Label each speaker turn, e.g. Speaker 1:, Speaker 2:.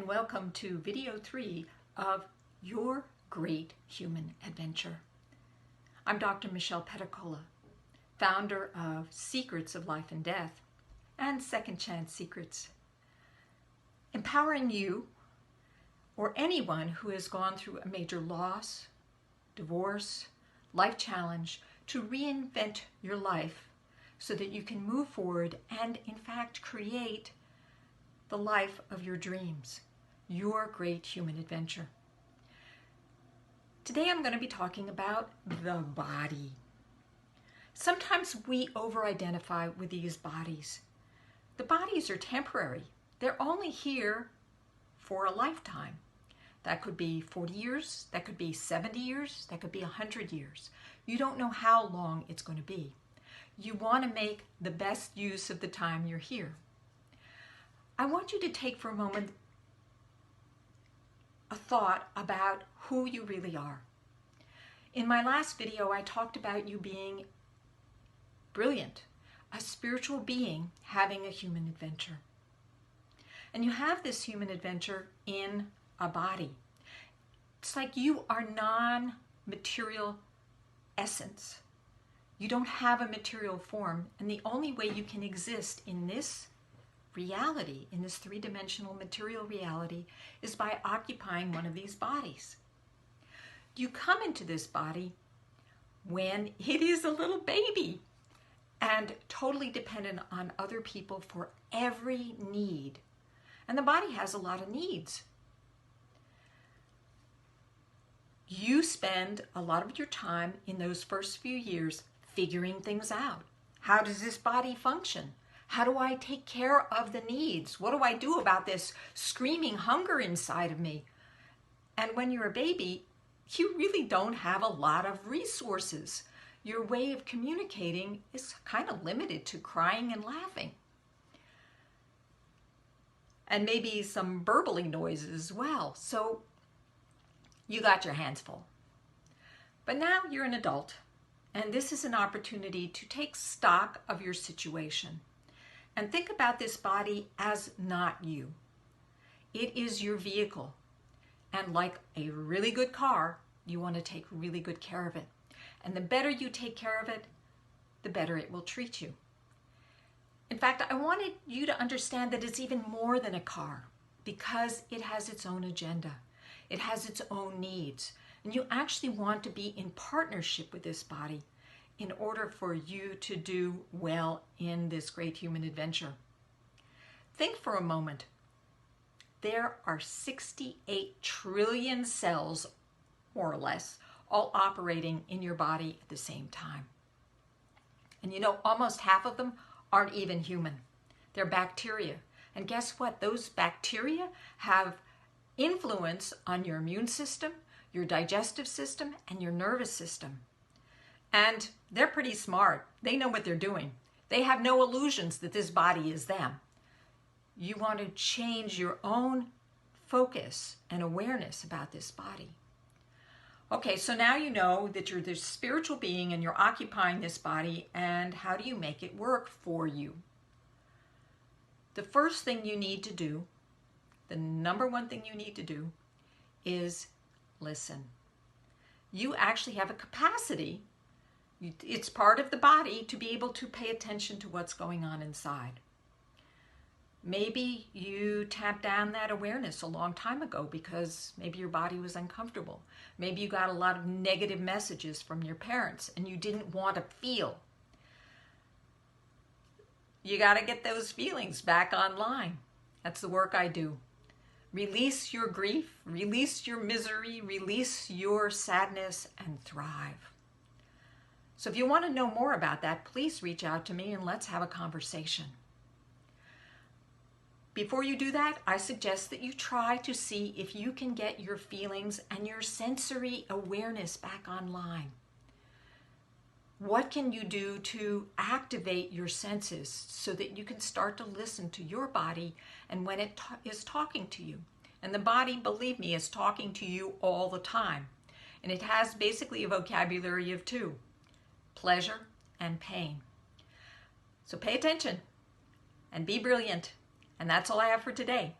Speaker 1: and welcome to video 3 of Your Great Human Adventure. I'm Dr. MichellePeticolas, founder of Secrets of Life and Death and Second Chance Secrets, empowering you or anyone who has gone through a major loss, divorce, life challenge to reinvent your life so that you can move forward and in fact create the life of your dreams, your great human adventure. Today I'm going to be talking about the body. Sometimes we over-identify with these bodies. The bodies are temporary. They're only here for a lifetime. That could be 40 years, that could be 70 years, that could be 100 years. You don't know how long it's going to be. You want to make the best use of the time you're here. I want you to take for a moment a thought about who you really are. In my last video, I talked about you being brilliant, a spiritual being having a human adventure. And you have this human adventure in a body. It's like you are non-material essence. You don't have a material form, and the only way you can exist in this reality, in this three-dimensional material reality, is by occupying one of these bodies. You come into this body when it is a little baby and totally dependent on other people for every need. And the body has a lot of needs. You spend a lot of your time in those first few years figuring things out. How does this body function? How do I take care of the needs? What do I do about this screaming hunger inside of me? And when you're a baby, you really don't have a lot of resources. Your way of communicating is kind of limited to crying and laughing. And maybe some burbling noises as well. So you got your hands full. But now you're an adult, and this is an opportunity to take stock of your situation. And think about this body as not you. It is your vehicle. And like a really good car, you want to take really good care of it. And the better you take care of it, the better it will treat you. In fact, I wanted you to understand that it's even more than a car because it has its own agenda. It has its own needs. And you actually want to be in partnership with this body in order for you to do well in this great human adventure. Think for a moment. There are 68 trillion cells, more or less, all operating in your body at the same time. And you know, almost half of them aren't even human. They're bacteria. And guess what? Those bacteria have influence on your immune system, your digestive system, and your nervous system. And they're pretty smart. They know what they're doing. They have no illusions that this body is them. You want to change your own focus and awareness about this body. Okay, so now you know that you're this spiritual being and you're occupying this body, and how do you make it work for you? The first thing you need to do, the number one thing you need to do, is listen. You actually have a capacity. It's part of the body to be able to pay attention to what's going on inside. Maybe you tapped down that awareness a long time ago because maybe your body was uncomfortable. Maybe you got a lot of negative messages from your parents and you didn't want to feel. You got to get those feelings back online. That's the work I do. Release your grief, release your misery, release your sadness, and thrive. So if you want to know more about that, please reach out to me and let's have a conversation. Before you do that, I suggest that you try to see if you can get your feelings and your sensory awareness back online. What can you do to activate your senses so that you can start to listen to your body and when it is talking to you? And the body, believe me, is talking to you all the time. And it has basically a vocabulary of two: pleasure and pain. So pay attention and be brilliant. And that's all I have for today.